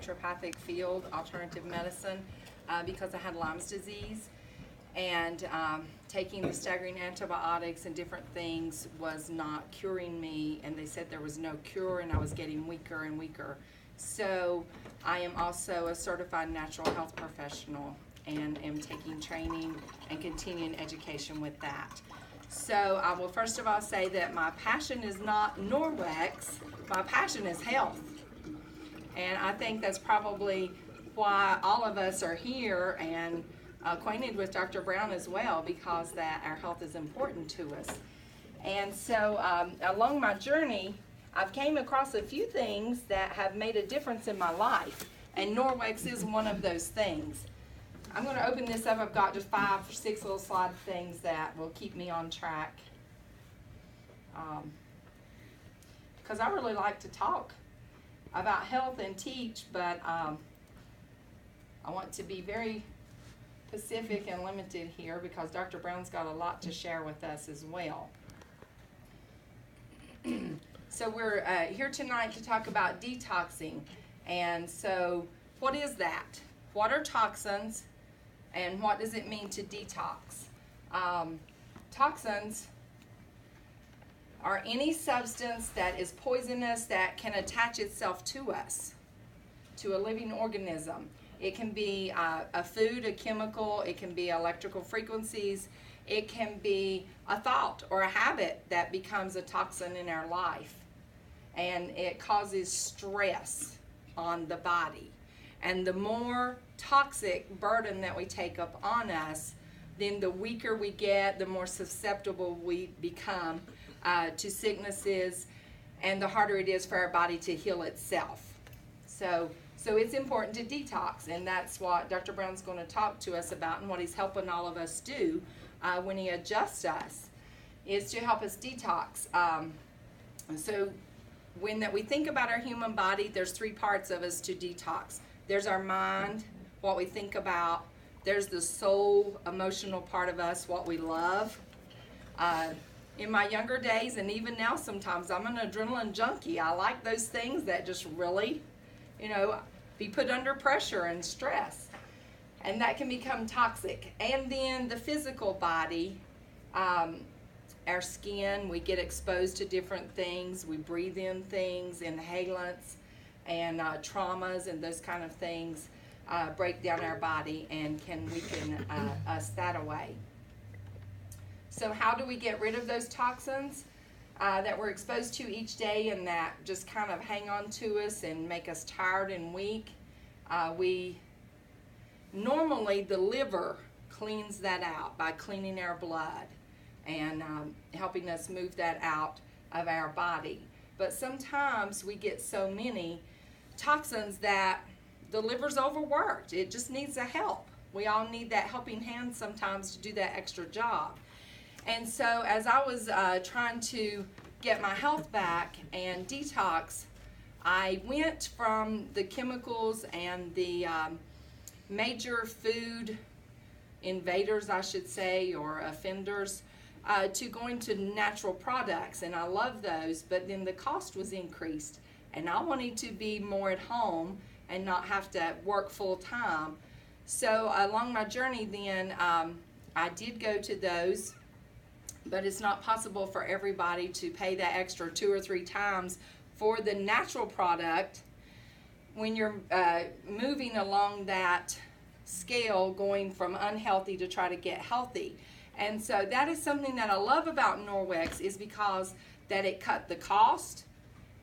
naturopathic field, alternative medicine, because I had Lyme's disease. And taking the staggering antibiotics and different things was not curing me, and they said there was no cure, and I was getting weaker and weaker. So I am also a certified natural health professional and am taking training and continuing education with that. So I will first of all say that my passion is not Norwex, my passion is health. And I think that's probably why all of us are here and acquainted with Dr. Brown as well, because that our health is important to us. And so along my journey, I've came across a few things that have made a difference in my life, and Norwex is one of those things. I'm going to open this up. I've got just 5 or 6 little slide things that will keep me on track, because I really like to talk about health and teach, but I want to be very specific and limited here because Dr. Brown's got a lot to share with us as well. So we're here tonight to talk about detoxing. And so what is that? What are toxins, and what does it mean to detox? Toxins are any substance that is poisonous that can attach itself to us, to a living organism. It can be a food, a chemical, it can be electrical frequencies, it can be a thought or a habit that becomes a toxin in our life. And it causes stress on the body. And the more toxic burden that we take up on us, then the weaker we get, the more susceptible we become to sicknesses, and the harder it is for our body to heal itself. So it's important to detox, and that's what Dr. Brown's going to talk to us about, and what he's helping all of us do when he adjusts us, is to help us detox. So when we think about our human body, there's 3 parts of us to detox. There's our mind, what we think about. There's the soul, emotional part of us, what we love. In my younger days, and even now sometimes, I'm an adrenaline junkie. I like those things that just really, be put under pressure and stress. And that can become toxic. And then the physical body, our skin, we get exposed to different things. We breathe in things, inhalants, and traumas, and those kind of things break down our body and can weaken us that way. So how do we get rid of those toxins that we're exposed to each day and that just kind of hang on to us and make us tired and weak? Normally the liver cleans that out by cleaning our blood and helping us move that out of our body. But sometimes we get so many toxins that the liver's overworked. It just needs a help. We all need that helping hand sometimes to do that extra job. And so as I was trying to get my health back and detox, I went from the chemicals and the major food invaders, I should say, or offenders, to going to natural products. And I love those, but then the cost was increased. And I wanted to be more at home and not have to work full time. So along my journey then, I did go to those, but it's not possible for everybody to pay that extra 2 or 3 times for the natural product when you're moving along that scale, going from unhealthy to try to get healthy. And so that is something that I love about Norwex, is because that it cut the cost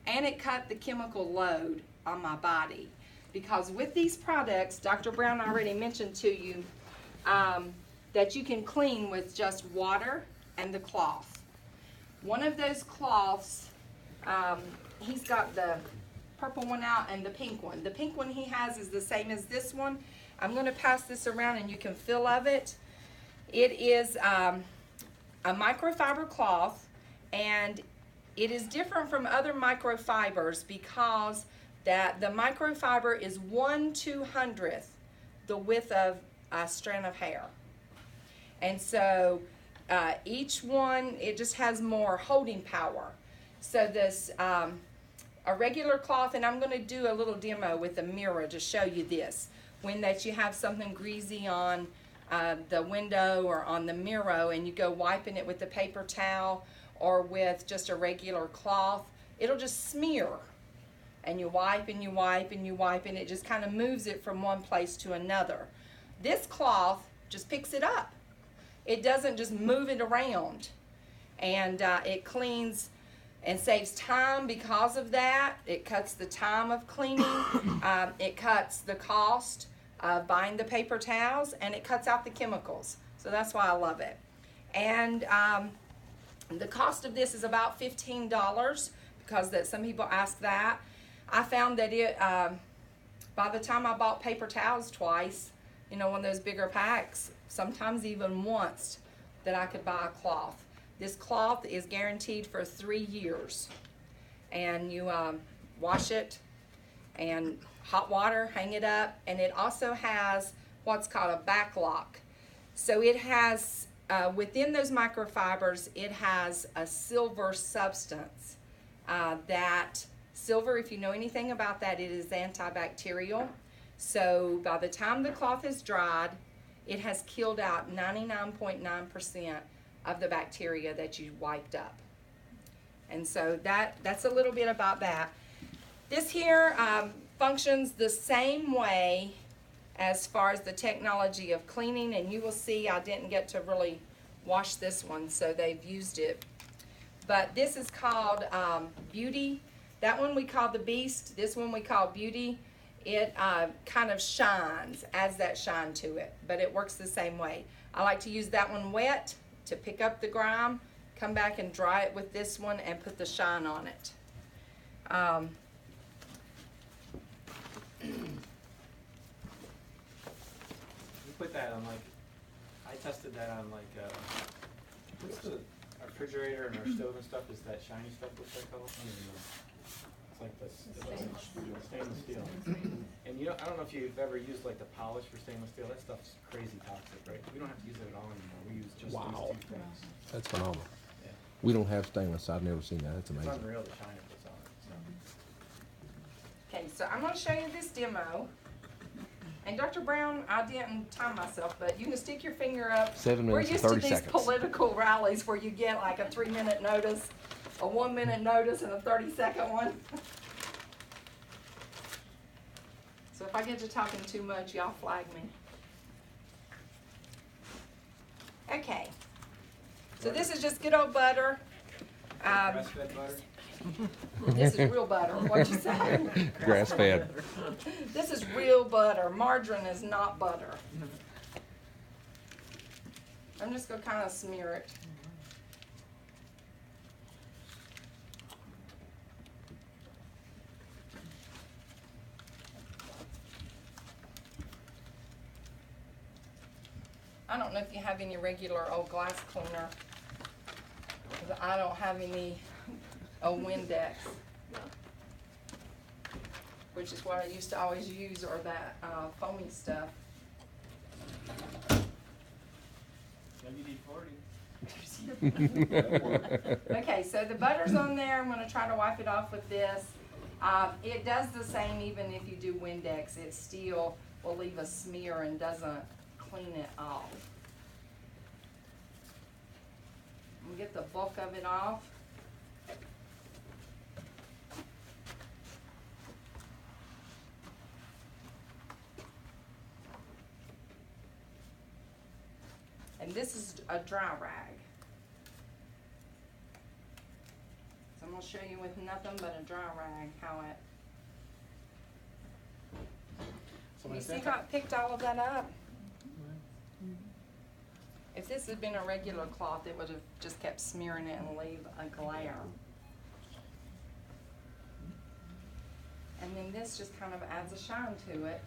and it cut the chemical load on my body. Because with these products, Dr. Brown already mentioned to you that you can clean with just water and the cloth. One of those cloths, he's got the purple one out and the pink one. The pink one he has is the same as this one. I'm going to pass this around and you can feel of it. It is a microfiber cloth, and it is different from other microfibers because that the microfiber is 1/200th the width of a strand of hair. And so each one, it just has more holding power. So this a regular cloth, and I'm going to do a little demo with a mirror to show you this. When that you have something greasy on the window or on the mirror, and you go wiping it with the paper towel or with just a regular cloth, it'll just smear. And you wipe and you wipe and you wipe, and it just kind of moves it from one place to another. This cloth just picks it up. It doesn't just move it around. And it cleans and saves time because of that. It cuts the time of cleaning. It cuts the cost of buying the paper towels, and it cuts out the chemicals. So that's why I love it. And the cost of this is about $15 because that some people ask that. I found that it, by the time I bought paper towels twice, you know, one of those bigger packs, sometimes even once, that I could buy a cloth. This cloth is guaranteed for 3 years. And you wash it and hot water, hang it up, and it also has what's called a back lock. So it has, within those microfibers, it has a silver substance. That silver, if you know anything about that, it is antibacterial. So by the time the cloth is dried, it has killed out 99.9% of the bacteria that you wiped up. And so that's a little bit about that. This here functions the same way as far as the technology of cleaning, and you will see I didn't get to really wash this one, so they've used it. But this is called Beauty. That one we call the Beast. This one we call Beauty. It kind of shines, adds that shine to it, but it works the same way. I like to use that one wet to pick up the grime, come back and dry it with this one and put the shine on it. You put that on like, I tested that on like, what's the our refrigerator and our stove and stuff, is that shiny stuff, what's that called? I don't even know. It's like the stainless steel. And you know, I don't know if you've ever used like the polish for stainless steel. That stuff's crazy toxic, right? We don't have to use it at all anymore. We use just these two things. That's phenomenal. Yeah. We don't have stainless. I've never seen that. That's It's amazing. unreal the shine it puts on it. So. Okay, so I'm going to show you this demo. And Dr. Brown, I didn't time myself, but you can stick your finger up. 7 minutes We're and used 30 to these seconds. political rallies where you get like a 3-minute notice, a 1-minute notice, and a 30-second one. So if I get to talking too much, y'all flag me. Okay. So this is just good old butter. Grass-fed butter? This is real butter. What'd you say? Grass fed. This is real butter. Margarine is not butter. I'm just going to kind of smear it. I don't know if you have any regular old glass cleaner, 'cause I don't have any old Windex, which is what I used to always use, or that foamy stuff. WD-40. Okay, so the butter's on there. I'm going to try to wipe it off with this. It does the same even if you do Windex. It still will leave a smear and doesn't clean it off. I'm going to get the bulk of it off. And this is a dry rag. So I'm going to show you with nothing but a dry rag how it. You see how it picked all of that up? If this had been a regular cloth, it would have just kept smearing it and leave a glare. And then this just kind of adds a shine to it.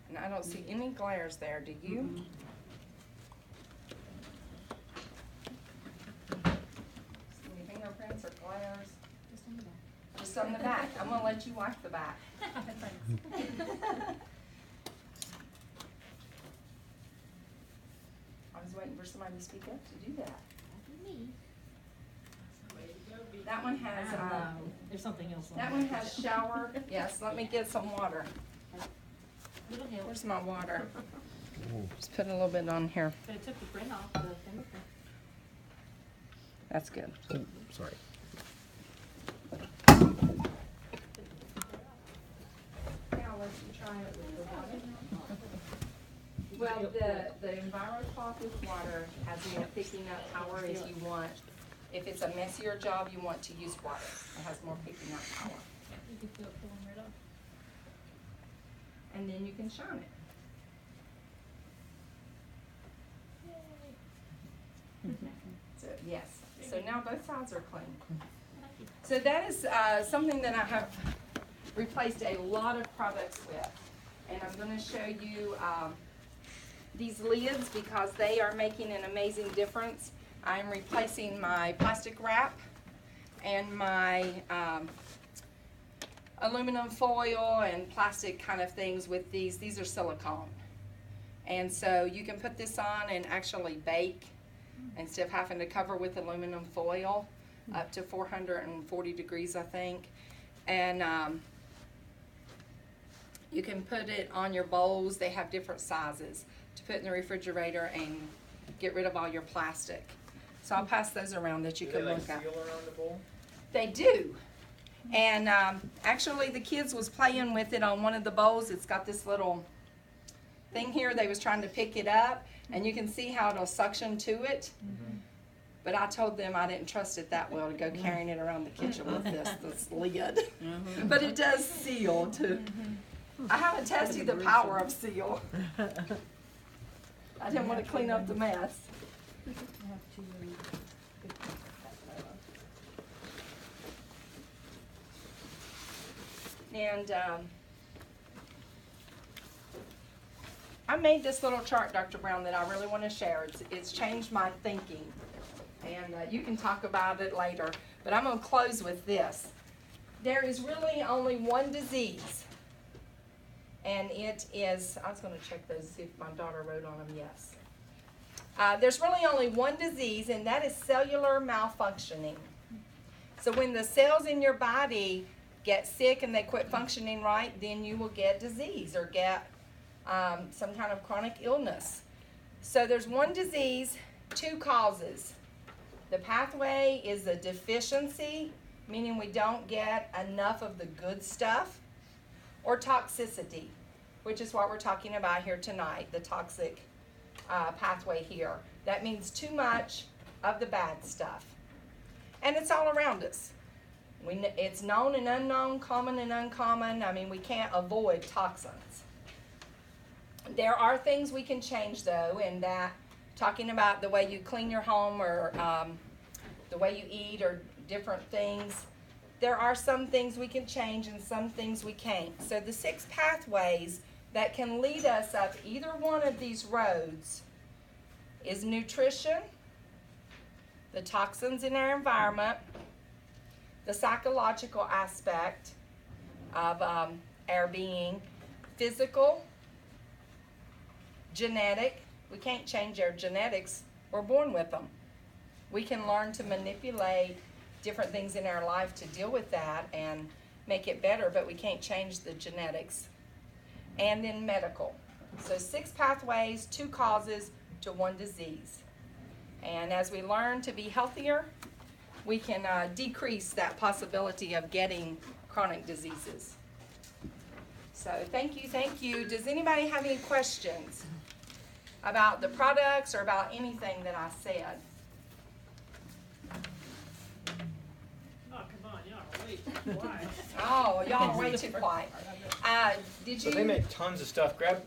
And I don't see any glares there, do you? See any fingerprints or glares? Just on the back. I'm gonna let you wipe the back. I was waiting for somebody to speak up to do that. That one has, There's something else on that one has shower. Yes, let me get some water. Little help. Where's my water? Just put a little bit on here. But it took the print off the fingerprint. That's good. Sorry. Now let you try it with the water. Well, the EnviroCloth with water has more picking up power if you want. If it's a messier job, you want to use water. It has more picking up power. You can feel it pulling right off. And then you can shine it. So, yes. So now both sides are clean. So that is something that I have replaced a lot of products with. And I'm going to show you these lids because they are making an amazing difference. I'm replacing my plastic wrap and my aluminum foil and plastic kind of things with these. These are silicone. And so you can put this on and actually bake instead of having to cover with aluminum foil up to 440 degrees, I think. And you can put it on your bowls. They have different sizes to put in the refrigerator and get rid of all your plastic. So I'll pass those around that you can look at. Do they like seal around the bowl? They do. And actually the kids was playing with it on one of the bowls. It's got this little thing here. They was trying to pick it up and you can see how it'll suction to it. Mm-hmm. But I told them I didn't trust it that well to go carrying it around the kitchen with this lid. But it does seal too. I haven't tested the power of seal. I didn't want to clean up the mess. And I made this little chart, Dr. Brown, that I really want to share. It's changed my thinking. And you can talk about it later. But I'm going to close with this. There is really only one disease. And it is, I was going to check those, see if my daughter wrote on them, yes. There's really only one disease, and that is cellular malfunctioning. So when the cells in your body get sick and they quit functioning right, then you will get disease or get some kind of chronic illness. So there's one disease, two causes. The pathway is a deficiency, meaning we don't get enough of the good stuff, or toxicity, which is what we're talking about here tonight, the toxic pathway here. That means too much of the bad stuff. And it's all around us. It's known and unknown, common and uncommon. I mean, we can't avoid toxins. There are things we can change, though, in that talking about the way you clean your home or the way you eat or different things. There are some things we can change and some things we can't. So the 6 pathways that can lead us up either one of these roads is nutrition, the toxins in our environment, the psychological aspect of our being, physical, genetic. We can't change our genetics. We're born with them. We can learn to manipulate different things in our life to deal with that and make it better, but we can't change the genetics. And then medical. So 6 pathways, 2 causes to 1 disease. And as we learn to be healthier, we can decrease that possibility of getting chronic diseases. So thank you, thank you. Does anybody have any questions about the products or about anything that I said? Oh, come on, y'all are way too quiet. Oh, y'all are way too quiet. Did So they you? make tons of stuff. Grab